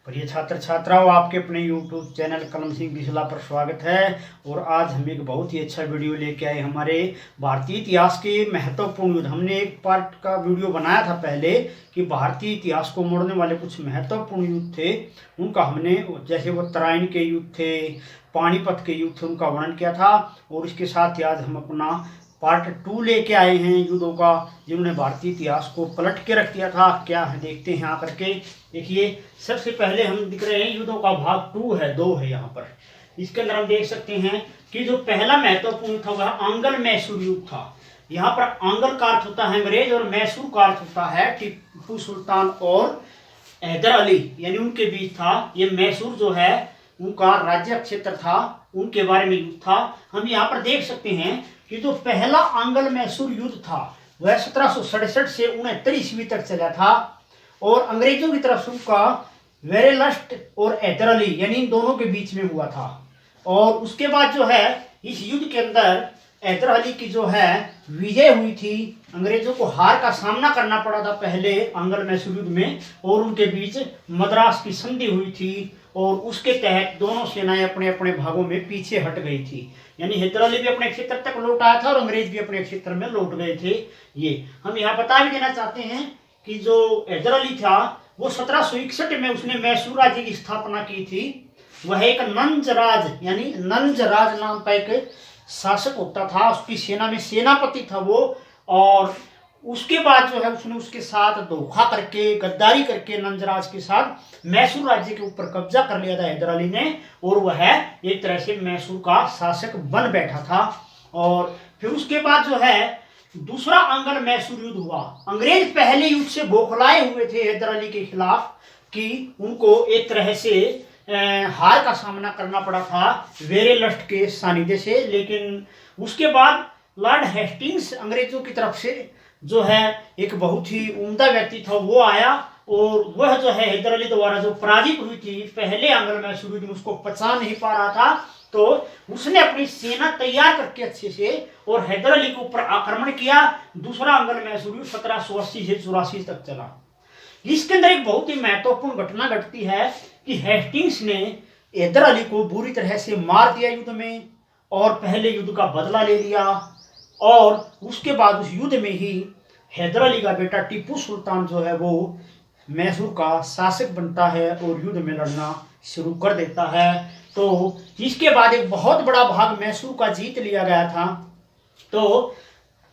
प्रिय छात्र छात्राओं, आपके अपने YouTube चैनल कलम सिंह बिस्ला पर स्वागत है। और आज हम एक बहुत ही अच्छा वीडियो लेके आए हमारे भारतीय इतिहास के महत्वपूर्ण युद्ध। हमने एक पार्ट का वीडियो बनाया था पहले कि भारतीय इतिहास को मोड़ने वाले कुछ महत्वपूर्ण युद्ध थे, उनका हमने, जैसे वो तराइन के युद्ध थे, पानीपत के युद्ध थे, उनका वर्णन किया था। और इसके साथ ही आज हम अपना पार्ट 2 लेके आए हैं युद्धों का, जिन्होंने भारतीय इतिहास को पलट के रख दिया था। क्या है देखते हैं आकर के। देखिए, सबसे पहले हम दिख रहे हैं युद्धों का भाग 2 है यहाँ पर। इसके अंदर हम देख सकते हैं कि जो पहला महत्वपूर्ण था वह आंगल मैसूर युद्ध था। यहाँ पर आंगल का अर्थ होता है अंग्रेज और मैसूर का अर्थ होता है टीपू सुल्तान और हैदर अली, यानी उनके बीच था। ये मैसूर जो है उनका राज्य क्षेत्र था, उनके बारे में युद्ध था। हम यहाँ पर देख सकते हैं कि जो पहला आंगल मैसूर युद्ध था वह 1767 से 69 ईस्वी तक चला था। और अंग्रेजों की तरफ से उनका वेरेलस्ट और हैदर अली, यानी इन दोनों के बीच में हुआ था। और उसके बाद जो है इस युद्ध के अंदर हैदर अली की जो है विजय हुई थी। अंग्रेजों को हार का सामना करना पड़ा था पहले आंगल मैसूर युद्ध में, और उनके बीच मद्रास की संधि हुई थी। और उसके तहत दोनों सेनाएं अपने अपने भागों में पीछे हट गई थी, यानी हैदर अली भी अपने क्षेत्र तक लौट आया था और अंग्रेज भी अपने क्षेत्र में लौट गए थे। ये हम यहाँ बता भी देना चाहते हैं कि जो हैदर अली था वो 1761 में उसने मैसूर राज्य की स्थापना की थी। वह एक नंजराज, यानी नंजराज नाम का एक शासक होता था, उसकी सेना में सेनापति था वो। और उसके बाद जो है उसने उसके साथ धोखा करके, गद्दारी करके नंजराज के साथ मैसूर राज्य के ऊपर कब्जा कर लिया था हैदर अली ने, और वह एक तरह से मैसूर का शासक बन बैठा था। और फिर उसके बाद जो है दूसरा आंगल मैसूर युद्ध हुआ। अंग्रेज पहले युद्ध से बौखलाए हुए थे हैदर अली के खिलाफ कि उनको एक तरह से हार का सामना करना पड़ा था वेरेलस्ट के सानिध्य से। लेकिन उसके बाद लॉर्ड हेस्टिंग्स अंग्रेजों की तरफ से जो है एक बहुत ही उम्दा व्यक्ति था, वो आया। और वह जो है हैदर अली द्वारा जो पराजित हुई थी पहले आंगल मैसूर युद्ध में, उसको पचा नहीं पा रहा था, तो उसने अपनी सेना तैयार करके अच्छे से और हैदर अली के ऊपर आक्रमण किया। दूसरा आंगल मैसूर युद्ध 1780 से 84 तक चला। इसके अंदर एक बहुत ही महत्वपूर्ण घटना घटती है कि हेस्टिंग्स ने हैदर अली को बुरी तरह से मार दिया युद्ध में, और पहले युद्ध का बदला ले लिया। और उसके बाद उस युद्ध में ही हैदर अली का बेटा टीपू सुल्तान जो है वो मैसूर का शासक बनता है और युद्ध में लड़ना शुरू कर देता है। तो इसके बाद एक बहुत बड़ा भाग मैसूर का जीत लिया गया था। तो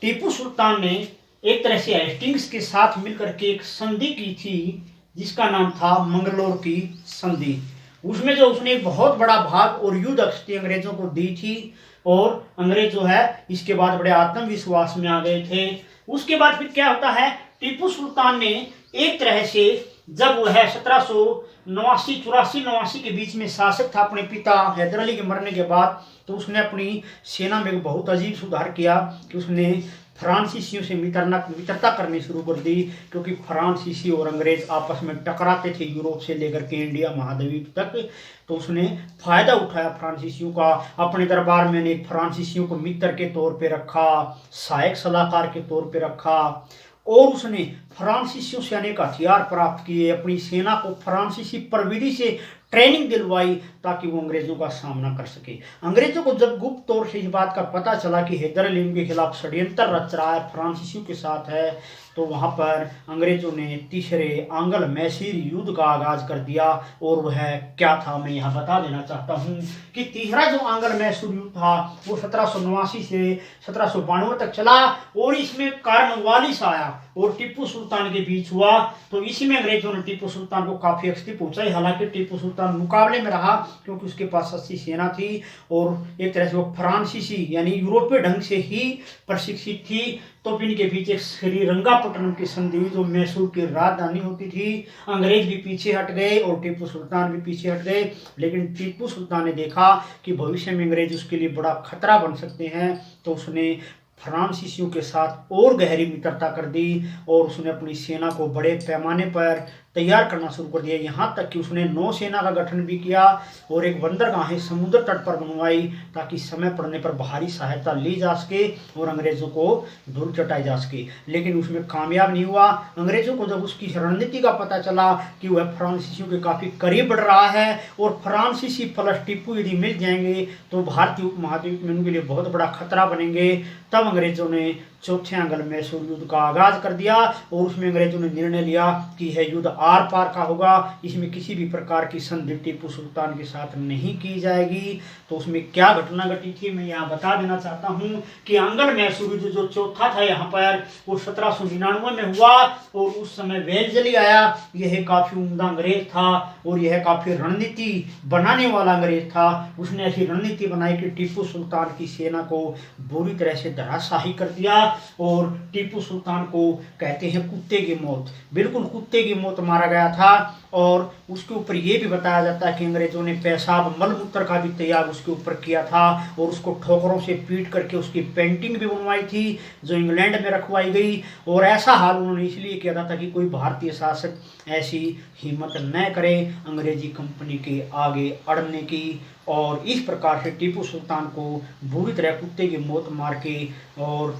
टीपू सुल्तान ने एक तरह से हेस्टिंग्स के साथ मिलकर के एक संधि की थी जिसका नाम था मंगलोर की संधि। उसमें जो उसने एक बहुत बड़ा भाग और युद्ध अक्षती अंग्रेजों को दी थी, और अंग्रेज जो है इसके बाद बड़े आत्मविश्वास में आ गए थे। उसके बाद फिर क्या होता है, टीपू सुल्तान ने एक तरह से, जब वह 1789 के बीच में शासक था अपने पिता हैदर अली के मरने के बाद, तो उसने अपनी सेना में बहुत अजीब सुधार किया कि उसने फ्रांसीसियों से मित्रता करनी शुरू कर दी। क्योंकि फ्रांसीसी और अंग्रेज आपस में टकराते थे यूरोप से लेकर के इंडिया महाद्वीप तक। तो उसने फायदा उठाया फ्रांसीसियों का। अपने दरबार में एक फ्रांसीसियों को मित्र के तौर पे रखा, सहायक सलाहकार के तौर पे रखा, और उसने फ्रांसीसियों से अनेक हथियार प्राप्त किए। अपनी सेना को फ्रांसीसी प्रविधि से ट्रेनिंग दिलवाई ताकि वो अंग्रेजों का सामना कर सके। अंग्रेजों को जब गुप्त तौर से इस बात का पता चला कि हैदर अली के खिलाफ षड्यंत्र रच रहा है, फ्रांसीसियों के साथ है, तो वहां पर अंग्रेजों ने तीसरे आंगल मैसूर युद्ध का आगाज कर दिया। और वह क्या था मैं यहाँ बता देना चाहता हूँ कि तीसरा जो आंगल मैसूर युद्ध था वो 1789 से 1792 तक चला, और इसमें कार्नवालिस आया और टीपू सुल्तान के बीच हुआ। तो इसी में अंग्रेजों ने टीपू सुल्तान को काफी क्षति पहुंचाई। हालांकि टीपू सुल्तान मुकाबले में रहा क्योंकि उसके पास अच्छी सेना थी और एक तरह से वो फ्रांसीसी यानी यूरोपीय ढंग से ही प्रशिक्षित थी। तो इनके बीच एक श्रीरंगापट्टनम की संधि हुई जो मैसूर की राजधानी होती थी। अंग्रेज भी पीछे हट गए और टीपू सुल्तान भी पीछे हट गए। लेकिन टीपू सुल्तान ने देखा कि भविष्य में अंग्रेज उसके लिए बड़ा खतरा बन सकते हैं, तो उसने फ्रांसीसियों के साथ और गहरी मित्रता कर दी और उसने अपनी सेना को बड़े पैमाने पर तैयार करना शुरू कर दिया। यहाँ तक कि उसने नौसेना का गठन भी किया और एक बंदरगाहें समुद्र तट पर बनवाई ताकि समय पड़ने पर बाहरी सहायता ली जा सके और अंग्रेजों को धूल चटाई जा सके। लेकिन उसमें कामयाब नहीं हुआ। अंग्रेजों को जब उसकी रणनीति का पता चला कि वह फ्रांसीसियों के काफ़ी करीब बढ़ रहा है और फ्रांसीसी प्लस टिप्पू यदि मिल जाएंगे तो भारतीय उपमहाद्वीप में उनके लिए बहुत बड़ा खतरा बनेंगे, तब अंग्रेजों ने चौथे आंग्ल मैसूर युद्ध का आगाज कर दिया और उसमें अंग्रेजों ने निर्णय लिया कि यह युद्ध आर पार का होगा, इसमें किसी भी प्रकार की संधि टीपू सुल्तान के साथ नहीं की जाएगी। तो उसमें क्या घटना घटी थी मैं यहाँ बता देना चाहता हूँ कि आंग्ल मैसूर युद्ध जो चौथा था यहाँ पर वो 1799 में हुआ और उस समय वेलजली आया। यह काफी उम्दा अंग्रेज था और यह काफी रणनीति बनाने वाला अंग्रेज था। उसने ऐसी रणनीति बनाई कि टीपू सुल्तान की सेना को बुरी तरह से धराशाही कर दिया और टीपू सुल्तान को कहते हैं कुत्ते की मौत, बिल्कुल कुत्ते की मौत मारा गया था। और उसके ऊपर यह भी बताया जाता है कि अंग्रेजों ने पेशाब मलमूत्र का भी त्याग उसके ऊपर किया था और उसको ठोकरों से पीट करके उसकी पेंटिंग भी बनवाई थी जो इंग्लैंड में रखवाई गई। और ऐसा हाल उन्होंने इसलिए किया था ताकि कोई भारतीय शासक ऐसी हिम्मत न करे अंग्रेजी कंपनी के आगे अड़ने की। और इस प्रकार से टीपू सुल्तान को बुरी तरह कुत्ते की मौत मार के और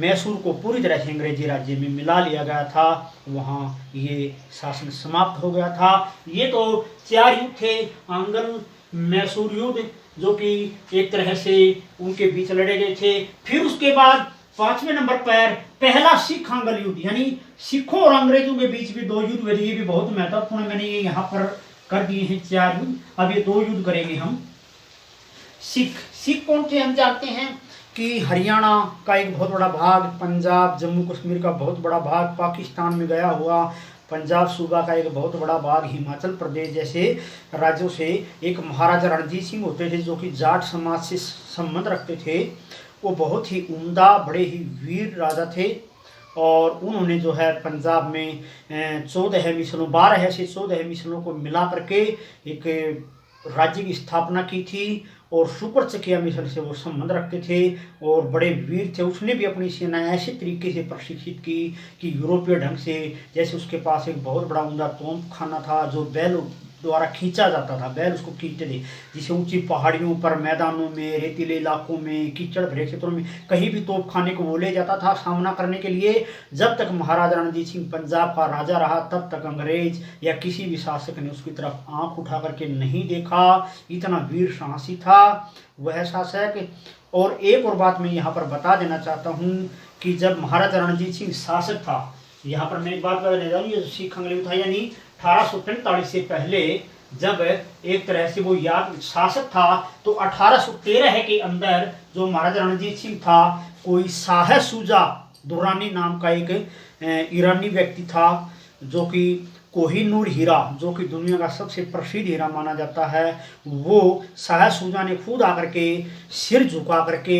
मैसूर को पूरी तरह से अंग्रेजी राज्य में मिला लिया गया था। वहाँ ये शासन समाप्त हो गया था। ये तो 4 युद्ध थे। आंग्ल मैसूर युद्ध जो कि एक तरह से उनके बीच लड़े गए थे। फिर उसके बाद 5वें नंबर पर पहला सिख आंग्ल युद्ध, यानी सिखों और अंग्रेजों के बीच भी 2 युद्ध हुए थे। ये भी बहुत महत्वपूर्ण, मैंने ये यहाँ पर कर दिए हैं 4 युद्ध। अब ये 2 युद्ध करेंगे हम। सिख कौन थे हम जानते हैं कि हरियाणा का एक बहुत बड़ा भाग, पंजाब जम्मू कश्मीर का बहुत बड़ा भाग, पाकिस्तान में गया हुआ पंजाब सूबा का एक बहुत बड़ा भाग, हिमाचल प्रदेश जैसे राज्यों से एक महाराजा रणजीत सिंह होते थे जो कि जाट समाज से संबंध रखते थे। वो बहुत ही उम्दा बड़े ही वीर राजा थे और उन्होंने जो है पंजाब में 14 मिसलों 12 से 14 मिसलों को मिला करके एक राज्य की स्थापना की थी और शुक्र चकिया मिशन से वो संबंध रखते थे और बड़े वीर थे। उसने भी अपनी सेना ऐसे तरीके से प्रशिक्षित की कि यूरोपीय ढंग से, जैसे उसके पास एक बहुत बड़ा उम्दा तोप खाना था जो बैल द्वारा खींचा जाता था, बैल उसको खींचते थे, जिसे ऊंची पहाड़ियों पर, मैदानों में, रेतीले इलाकों में, कीचड़ भरे क्षेत्रों में कहीं भी तोप खाने को वो ले जाता था सामना करने के लिए। जब तक महाराजा रणजीत सिंह पंजाब का राजा रहा तब तक अंग्रेज या किसी भी शासक ने उसकी तरफ आंख उठा करके नहीं देखा। इतना वीर साहसी था वह शासक। और एक और बात मैं यहाँ पर बता देना चाहता हूँ कि जब महाराजा रणजीत सिंह शासक था, यहाँ पर मैं एक बात बता रहा हूँ, ये सिख आंग्ल युद्ध था यानी 1845 से पहले जब एक तरह से वो याद शासक था तो 1813 के अंदर जो महाराजा रणजीत सिंह था, कोई शाह शुजा दुर्रानी नाम का एक ईरानी व्यक्ति था जो कि कोहिनूर हीरा, जो कि दुनिया का सबसे प्रसिद्ध हीरा माना जाता है, वो शाह शुजा ने खुद आकर के सिर झुका करके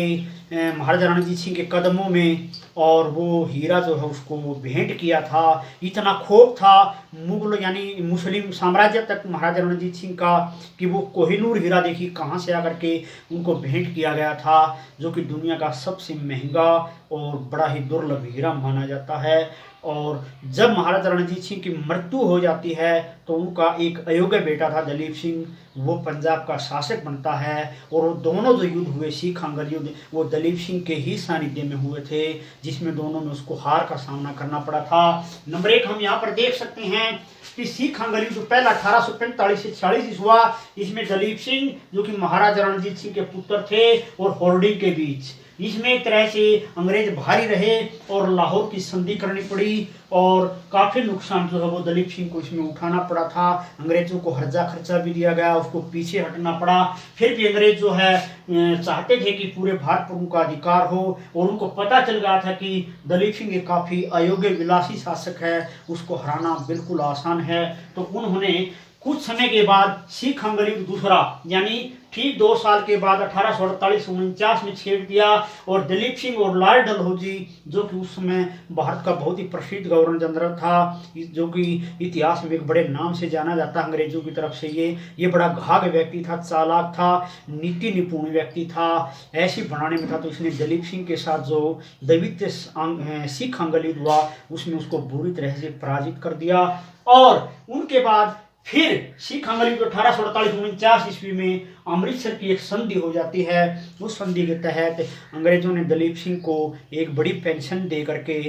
महाराजा रणजीत सिंह के कदमों में और वो हीरा जो है उसको भेंट किया था। इतना खौफ था मुगल यानी मुस्लिम साम्राज्य तक महाराजा रणजीत सिंह का कि वो कोहिनूर हीरा देखी कहाँ से आकर के उनको भेंट किया गया था, जो कि दुनिया का सबसे महंगा और बड़ा ही दुर्लभ हीरा माना जाता है। और जब महाराजा रणजीत सिंह की मृत्यु हो जाती है तो उनका एक अयोग्य बेटा था दलीप सिंह, वो पंजाब का शासक बनता है और वो दोनों जो युद्ध हुए सिख आंग्ल युद्ध वो दलीप सिंह के ही सानिध्य में हुए थे, जिसमें दोनों में उसको हार का सामना करना पड़ा था। नंबर 1 हम यहाँ पर देख सकते हैं कि सिख आंग्ल युद्ध पहला 1845 से 46 हुआ। इसमें दलीप सिंह जो कि महाराजा रणजीत सिंह के पुत्र थे और होर्डिंग के बीच इसमें एक तरह से अंग्रेज भारी रहे और लाहौर की संधि करनी पड़ी और काफ़ी नुकसान जो है वो दलीप सिंह को इसमें उठाना पड़ा था। अंग्रेजों को हर्जा खर्चा भी दिया गया, उसको पीछे हटना पड़ा। फिर भी अंग्रेज जो है चाहते थे कि पूरे भारत पर उनका अधिकार हो और उनको पता चल गया था कि दलीप सिंह एक काफ़ी अयोग्य विलासी शासक है, उसको हराना बिल्कुल आसान है। तो उन्होंने कुछ समय के बाद सिख अंग्रेज युद्ध दूसरा, यानी ठीक 2 साल के बाद 1848-49 में छेड़ दिया। और दलीप सिंह और लॉर्ड डलहौजी, जो कि उस समय भारत का बहुत ही प्रसिद्ध गवर्नर जनरल था, जो कि इतिहास में एक बड़े नाम से जाना जाता है अंग्रेजों की तरफ से, ये बड़ा घाघ व्यक्ति था, चालाक था, नीति निपुण व्यक्ति था, ऐसी बनाने में था। तो इसने दलीप सिंह के साथ जो दैवित्य सिख अंग्रेज युद्ध हुआ उसमें उसको बुरी तरह से पराजित कर दिया। और उनके बाद फिर सिख अंग्रेज को 1848-49 ईस्वी में अमृतसर की एक संधि हो जाती है। उस संधि के तहत अंग्रेजों ने दलीप सिंह को एक बड़ी पेंशन दे करके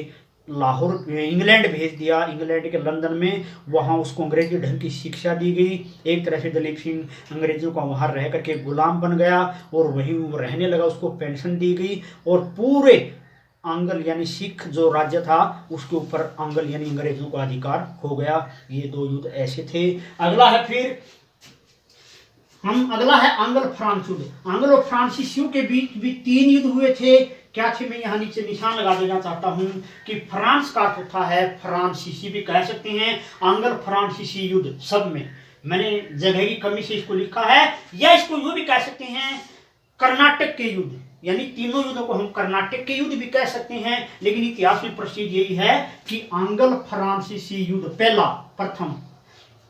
लाहौर इंग्लैंड भेज दिया। इंग्लैंड के लंदन में वहाँ उसको अंग्रेजी ढंग की शिक्षा दी गई। एक तरह से दलीप सिंह अंग्रेजों का वहाँ रह करके गुलाम बन गया और वहीं वो रहने लगा, उसको पेंशन दी गई और पूरे आंगल यानी सिख जो राज्य था उसके ऊपर आंगल यानी अंग्रेजों का अधिकार हो गया। ये 2 युद्ध ऐसे थे। अगला है आंग्ल फ्रांस युद्ध। आंग्ल और फ्रांसीसियों के बीच भी 3 युद्ध हुए थे। क्या थे, मैं यहाँ नीचे निशान लगा देना चाहता हूँ कि फ्रांस का था है फ्रांसीसी भी कह सकते हैं, आंग्ल फ्रांसीसी युद्ध सब में मैंने जगह की कमी से इसको लिखा है, या इसको यूं भी कह सकते हैं कर्नाटक के युद्ध, यानी तीनों युद्धों को हम कर्नाटक के युद्ध भी कह सकते हैं। लेकिन इतिहास में प्रसिद्ध यही है कि आंग्ल फ्रांसीसी युद्ध प्रथम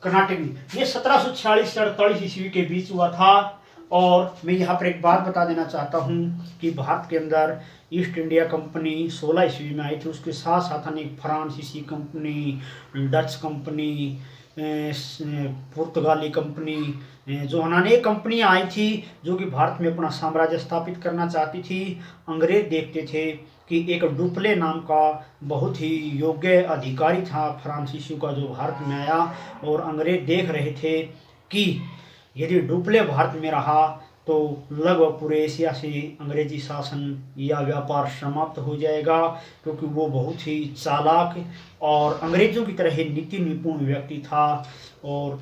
कर्नाटक में ये 1746 से 48 ईस्वी के बीच हुआ था। और मैं यहाँ पर एक बात बता देना चाहता हूँ कि भारत के अंदर ईस्ट इंडिया कंपनी 16 ईस्वी में आई थी। उसके साथ साथ अनेक फ्रांसीसी कंपनी, डच कंपनी, पुर्तगाली कंपनी, जो अनेक कंपनियां आई थी जो कि भारत में अपना साम्राज्य स्थापित करना चाहती थी। अंग्रेज देखते थे कि एक डुप्ले नाम का बहुत ही योग्य अधिकारी था फ्रांसीसियों का जो भारत में आया, और अंग्रेज देख रहे थे कि यदि डुप्ले भारत में रहा तो लगभग पूरे एशिया से अंग्रेजी शासन या व्यापार समाप्त हो जाएगा, क्योंकि वो बहुत ही चालाक और अंग्रेजों की तरह ही नीति निपुण व्यक्ति था। और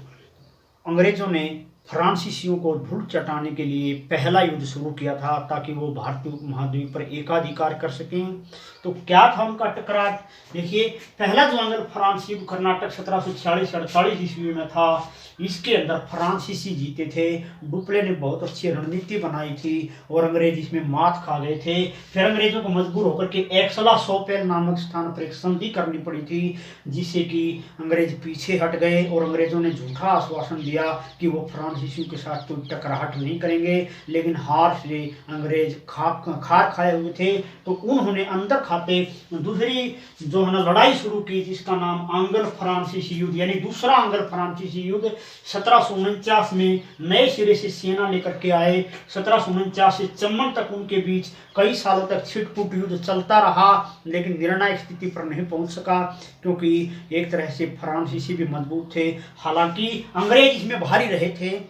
अंग्रेजों ने फ्रांसीसियों को धूल चटाने के लिए पहला युद्ध शुरू किया था ताकि वो भारतीय उपमहाद्वीप पर एकाधिकार कर सकें। तो क्या था उनका टकराव, देखिए पहला जो आंग्ल फ्रांस युद्ध कर्नाटक 1746-48 ईस्वी में था, इसके अंदर फ्रांसीसी जीते थे। डुप्ले ने बहुत अच्छी रणनीति बनाई थी और अंग्रेज इसमें मात खा गए थे। फिर अंग्रेजों को मजबूर होकर के एक्सला सोपेल नामक स्थान पर एक संधि करनी पड़ी थी, जिससे कि अंग्रेज पीछे हट गए और अंग्रेजों ने झूठा आश्वासन दिया कि वो फ्रांसीसियों के साथ कोई टकराहट नहीं करेंगे। लेकिन हार से अंग्रेज खार खाए हुए थे, तो उन्होंने अंदर खाते दूसरी जो है ना लड़ाई शुरू की, जिसका नाम आंग्ल फ्रांसीसी युद्ध यानी दूसरा आंग्ल फ्रांसीसी युद्ध 1749 में नए सिरे से सेना लेकर के आए। 1749 से चम्मन तक उनके बीच कई सालों तक छिटपुट युद्ध चलता रहा, लेकिन निर्णायक स्थिति पर नहीं पहुंच सका, क्योंकि एक तरह से फ्रांसीसी भी मजबूत थे। हालांकि अंग्रेज इसमें भारी रहे थे,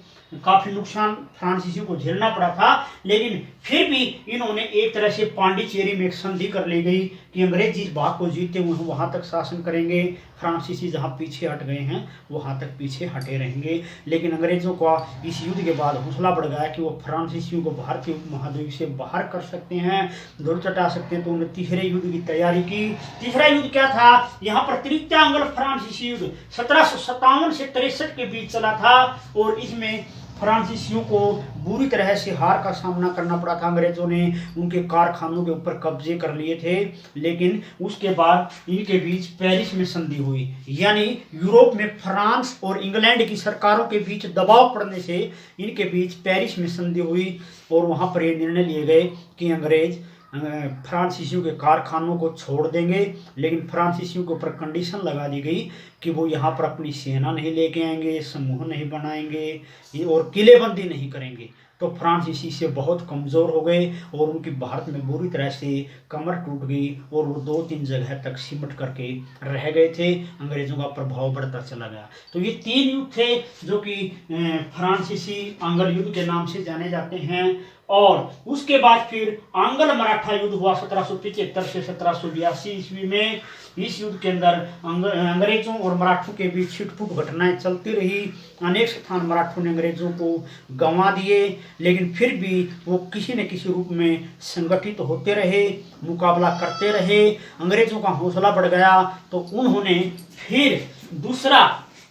काफी नुकसान फ्रांसीसियों को झेलना पड़ा था, लेकिन फिर भी इन्होंने एक तरह से पांडिचेरी में एक संधि कर ली गई कि अंग्रेज जिस भाग को जीते हुए हैं वहां तक शासन करेंगे, फ्रांसीसी जहां पीछे हट गए हैं वहां तक पीछे हटे रहेंगे। लेकिन अंग्रेजों का इस युद्ध के बाद हौसला बढ़ गया कि वो फ्रांसीसियों को भारतीय उपमहाद्वीप से बाहर कर सकते हैं, धूल चटा सकते हैं। तो उन्होंने तीसरे युद्ध की तैयारी की। तीसरा युद्ध क्या था, यहाँ पर तृतीय आंग्ल फ्रांसीसी युद्ध 1757 से 63 के बीच चला था, और इसमें फ्रांसीसियों को बुरी तरह से हार का सामना करना पड़ा था। अंग्रेजों ने उनके कारखानों के ऊपर कब्जे कर लिए थे, लेकिन उसके बाद इनके बीच पेरिस में संधि हुई, यानी यूरोप में फ्रांस और इंग्लैंड की सरकारों के बीच दबाव पड़ने से इनके बीच पेरिस में संधि हुई। और वहां पर ये निर्णय लिए गए कि अंग्रेज फ्रांसीसियों के कारखानों को छोड़ देंगे, लेकिन फ्रांसीसियों के ऊपर कंडीशन लगा दी गई कि वो यहाँ पर अपनी सेना नहीं लेके आएंगे, समूह नहीं बनाएंगे और किलेबंदी नहीं करेंगे। तो फ्रांसीसी से बहुत कमज़ोर हो गए और उनकी भारत में बुरी तरह से कमर टूट गई और वो 2-3 जगह तक सिमट करके रह गए थे। अंग्रेजों का प्रभाव बढ़ता चला गया। तो ये 3 युद्ध थे जो कि फ्रांसीसी आंग्ल युद्ध के नाम से जाने जाते हैं। और उसके बाद फिर आंग्ल मराठा युद्ध हुआ 1775 से 1782 ईस्वी में। इस युद्ध के अंदर अंग्रेजों और मराठों के बीच छिटपुट घटनाएं चलती रही। अनेक स्थान मराठों ने अंग्रेजों को गंवा दिए, लेकिन फिर भी वो किसी न किसी रूप में संगठित होते रहे, मुकाबला करते रहे। अंग्रेजों का हौसला बढ़ गया तो उन्होंने फिर दूसरा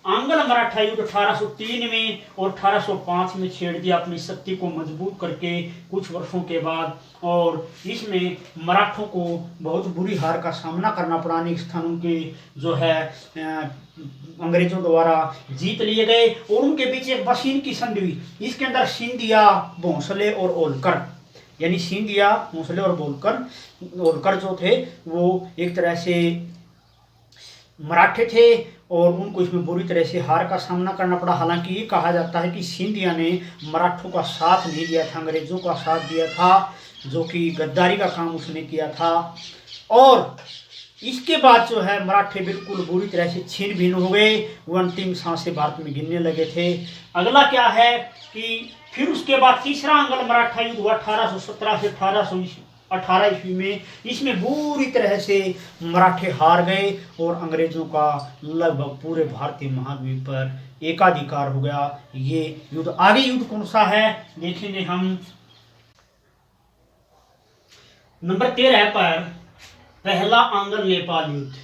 आंग्ल मराठा युद्ध 1803 में और 1805 में छेड़ दिया अपनी शक्ति को मजबूत करके कुछ वर्षों के बाद, और इसमें मराठों को बहुत बुरी हार का सामना करना पड़ा। अनेक स्थानों के जो है अंग्रेजों द्वारा जीत लिए गए, और उनके बीच एक बसीन की संधि हुई। इसके अंदर सिंधिया, भोंसले और ओलकर, यानी सिंधिया, भोंसले और ओलकर जो थे वो एक तरह से मराठे थे, और उनको इसमें बुरी तरह से हार का सामना करना पड़ा। हालांकि ये कहा जाता है कि सिंधिया ने मराठों का साथ नहीं दिया था, अंग्रेजों का साथ दिया था, जो कि गद्दारी का काम उसने किया था। और इसके बाद जो है मराठे बिल्कुल बुरी तरह से छीन भिन्न हो गए, वो अंतिम सांसें भारत में गिनने लगे थे। अगला क्या है कि फिर उसके बाद तीसरा आंग्ल मराठा युद्ध हुआ 1817 से 1818 ईस्वी में। इसमें बुरी तरह से मराठे हार गए और अंग्रेजों का लगभग पूरे भारतीय महाद्वीप पर एकाधिकार हो गया। ये युद्ध, आगे युद्ध कौन सा है देखेंगे हम। नंबर 13 पर पहला आंग्ल नेपाल युद्ध,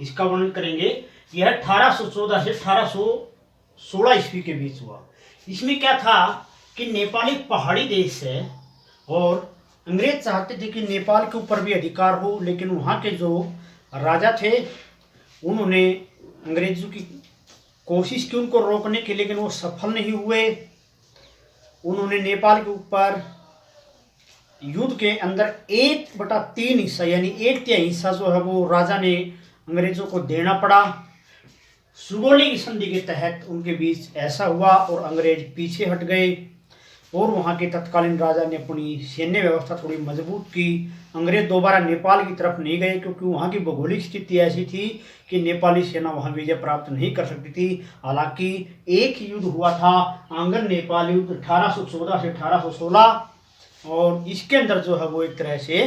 इसका वर्णन करेंगे। यह 1814 से 1816 ईस्वी के बीच हुआ। इसमें क्या था कि नेपाल एक पहाड़ी देश है और अंग्रेज चाहते थे कि नेपाल के ऊपर भी अधिकार हो, लेकिन वहाँ के जो राजा थे उन्होंने अंग्रेजों की कोशिश की उनको रोकने की, लेकिन वो सफल नहीं हुए। उन्होंने नेपाल के ऊपर युद्ध के अंदर 1/3 हिस्सा, यानी 1/3 हिस्सा जो है वो राजा ने अंग्रेजों को देना पड़ा। सुगोली की संधि के तहत उनके बीच ऐसा हुआ और अंग्रेज पीछे हट गए, और वहाँ के तत्कालीन राजा ने अपनी सैन्य व्यवस्था थोड़ी मजबूत की। अंग्रेज दोबारा नेपाल की तरफ नहीं गए, क्योंकि वहाँ की भौगोलिक स्थिति ऐसी थी कि नेपाली सेना वहाँ विजय प्राप्त नहीं कर सकती थी। हालांकि एक युद्ध हुआ था, आंग्ल नेपाल युद्ध 1814 से 1816, और इसके अंदर जो है वो एक तरह से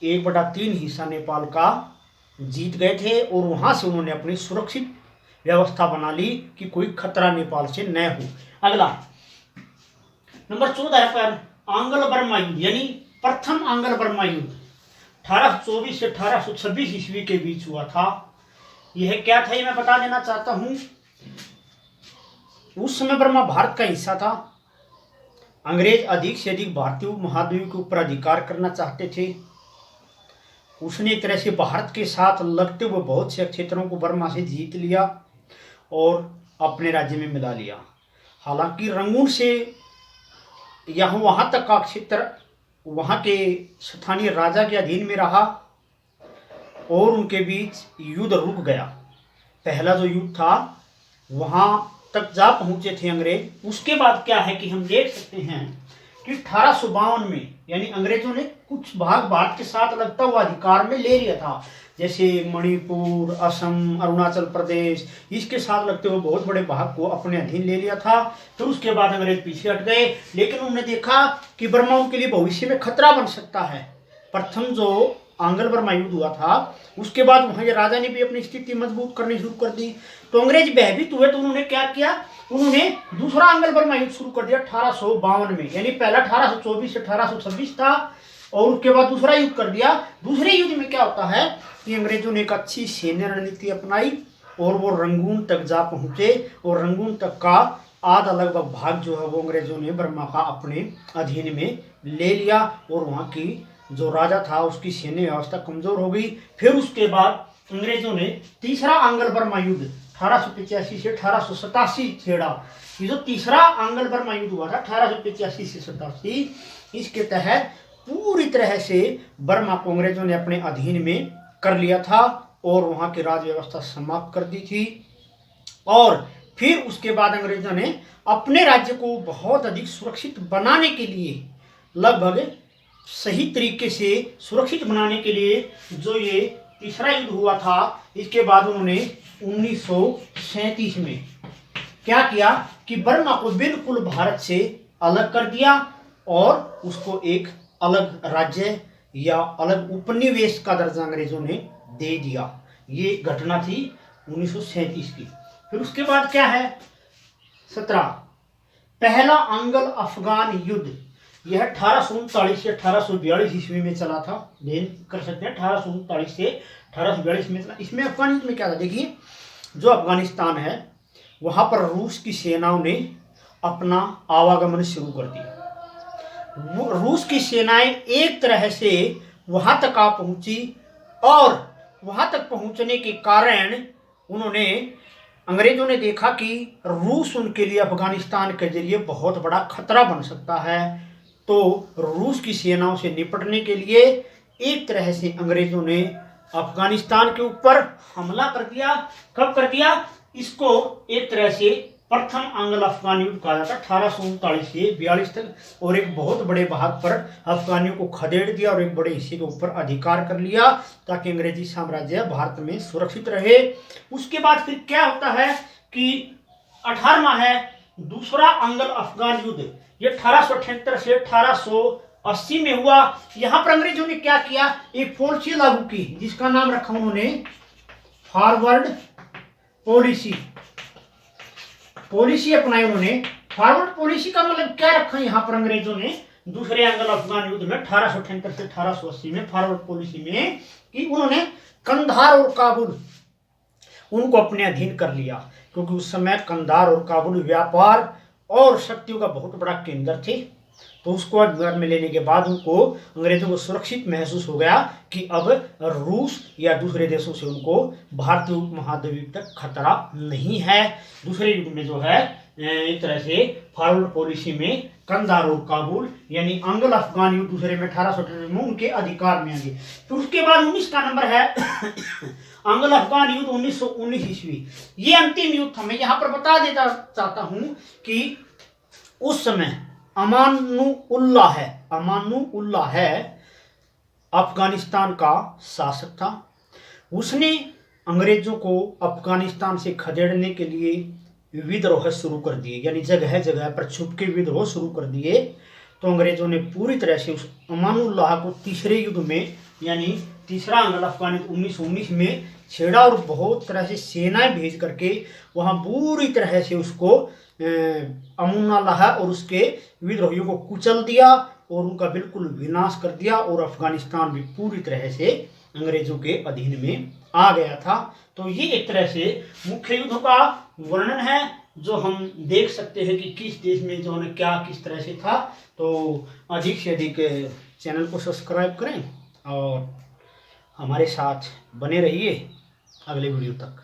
1/3 हिस्सा नेपाल का जीत गए थे, और वहाँ से उन्होंने अपनी सुरक्षित व्यवस्था बना ली कि कोई खतरा नेपाल से न हो। अगला नंबर 14 पर आंग्ल बर्मा युद्ध, यानी प्रथम आंग्ल बर्मा युद्ध 1824 से 1826 ईस्वी के बीच हुआ था। यह क्या था ये मैं बता देना चाहता हूं। उस समय बर्मा भारत का हिस्सा था। अंग्रेज अधिक से अधिक भारतीय महाद्वीप के ऊपर अधिकार करना चाहते थे। उसने एक तरह से भारत के साथ लगते हुए बहुत से क्षेत्रों को बर्मा से जीत लिया और अपने राज्य में मिला लिया। हालांकि रंगून से यहाँ वहाँ तक का क्षेत्र वहाँ के स्थानीय राजा के अधीन में रहा और उनके बीच युद्ध रुक गया। पहला जो युद्ध था वहाँ तक जा पहुँचे थे अंग्रेज। उसके बाद क्या है कि हम देख सकते हैं कि 1852 में, यानी अंग्रेजों ने कुछ भाग भारत के साथ लगता हुआ अधिकार में ले लिया था, जैसे मणिपुर, असम, अरुणाचल प्रदेश, इसके साथ लगते हुए बहुत बड़े भाग को अपने अधीन ले लिया था। फिर उसके बाद अंग्रेज पीछे हट गए, लेकिन उन्होंने देखा कि बर्मा उनके लिए भविष्य में खतरा बन सकता है। प्रथम जो आंग्ल बर्मा युद्ध हुआ था उसके बाद वहाँ के राजा ने भी अपनी स्थिति मजबूत करनी शुरू कर दी, तो अंग्रेज भयभीत हुए। तो उन्होंने क्या किया, उन्होंने दूसरा आंग्ल बर्मा युद्ध शुरू कर दिया 1852 में। यानी पहला 1824 से 1826 था और उसके बाद दूसरा युद्ध कर दिया। दूसरे युद्ध में क्या होता है कि अंग्रेजों ने एक अच्छी सैन्य रणनीति अपनाई और वो रंगून तक जा पहुंचे, और रंगून तक का आधा लगभग भाग जो है वो अंग्रेजों ने बर्मा का अपने अधीन में ले लिया, और वहाँ की जो राजा था उसकी सैन्य व्यवस्था कमजोर हो गई। फिर उसके बाद अंग्रेजों ने तीसरा आंग्ल बर्मा युद्ध 1885 से 1887 छेड़ा। ये जो तीसरा आंग्ल बर्मा युद्ध हुआ था 1885 से 87, इसके तहत पूरी तरह से बर्मा को अंग्रेजों ने अपने अधीन में कर लिया था और वहाँ की राज व्यवस्था समाप्त कर दी थी। और फिर उसके बाद अंग्रेजों ने अपने राज्य को बहुत अधिक सुरक्षित बनाने के लिए, लगभग सही तरीके से सुरक्षित बनाने के लिए जो ये तीसरा युद्ध हुआ था, इसके बाद उन्होंने 1937 में क्या किया कि बर्मा को बिल्कुल भारत से अलग कर दिया और उसको एक अलग राज्य या अलग उपनिवेश का दर्जा अंग्रेजों ने दे दिया। ये घटना थी 1937 की। फिर उसके बाद क्या है 17 पहला आंग्ल अफगान युद्ध, यह 1839 से 1842 ईस्वी में चला था। ध्यान कर सकते हैं 1839 से 1842 में चला। इसमें अफगान युद्ध में क्या था, देखिए जो अफगानिस्तान है वहां पर रूस की सेनाओं ने अपना आवागमन शुरू कर दिया। रूस की सेनाएं एक तरह से वहां तक आ पहुंची और वहां तक पहुंचने के कारण उन्होंने अंग्रेजों ने देखा कि रूस उनके लिए अफगानिस्तान के जरिए बहुत बड़ा खतरा बन सकता है। तो रूस की सेनाओं से निपटने के लिए एक तरह से अंग्रेजों ने अफगानिस्तान के ऊपर हमला कर दिया। कब कर दिया? इसको एक तरह से प्रथम अंग्ल अफगान युद्ध कहा जाता है, 1839 से 42 तक। और एक बहुत बड़े भाग पर अफगानियों को खदेड़ दिया और एक बड़े हिस्से के ऊपर अधिकार कर लिया ताकि अंग्रेजी साम्राज्य भारत में सुरक्षित रहे। उसके बाद फिर क्या होता है कि 18वां है दूसरा अंग्ल अफगान युद्ध। ये 1878 से 1880 में हुआ। यहां पर अंग्रेजों ने क्या किया? एक पॉलिसी लागू की जिसका नाम रखा उन्होंने फॉरवर्ड पॉलिसी। पॉलिसी अपनाई उन्होंने। फॉरवर्ड पॉलिसी का मतलब क्या रखा यहां पर अंग्रेजों ने दूसरे अंग्ल अफगान युद्ध में 1878 से 1880 में फॉरवर्ड पॉलिसी में कि उन्होंने कंधार और काबुल उनको अपने अधीन कर लिया, क्योंकि उस समय कंधार और काबुल व्यापार और शक्तियों का बहुत बड़ा केंद्र थे। तो उसको अधिकार में लेने के बाद उनको अंग्रेजों को सुरक्षित महसूस हो गया कि अब रूस या दूसरे देशों से उनको भारतीय उपमहाद्वीप तक खतरा नहीं है। दूसरे युग में जो है एक तरह से फॉरवर्ड पॉलिसी में कंधार और काबुल यानी अंग्ल अफगान युद्ध दूसरे में 1878 में उनके अधिकार में आ गए। फिर उसके बाद 19 का नंबर है अंग्ल अफगान युद्ध 1919 ईस्वी। ये अंतिम युद्ध था। मैं यहाँ पर बता देता चाहता हूँ कि उस समय अमानुल्लाह है अफगानिस्तान का शासक था। उसने अंग्रेजों को अफगानिस्तान से खदेड़ने के लिए विद्रोह शुरू कर दिए, यानी जगह जगह पर छुप के विद्रोह शुरू कर दिए। तो अंग्रेजों ने पूरी तरह से उस अमानुल्लाह को तीसरे युद्ध में यानी तीसरा अंग्ल अफगान युद्ध 1919 में छेड़ा और बहुत तरह से सेनाएं भेज करके वहां पूरी तरह से उसको अमानुल्लाह और उसके विद्रोहियों को कुचल दिया और उनका बिल्कुल विनाश कर दिया और अफगानिस्तान भी पूरी तरह से अंग्रेजों के अधीन में आ गया था। तो ये एक तरह से मुख्य युद्ध का वर्णन है जो हम देख सकते हैं कि किस देश में जो है क्या किस तरह से था। तो अधिक से अधिक चैनल को सब्सक्राइब करें और हमारे साथ बने रहिए अगले वीडियो तक।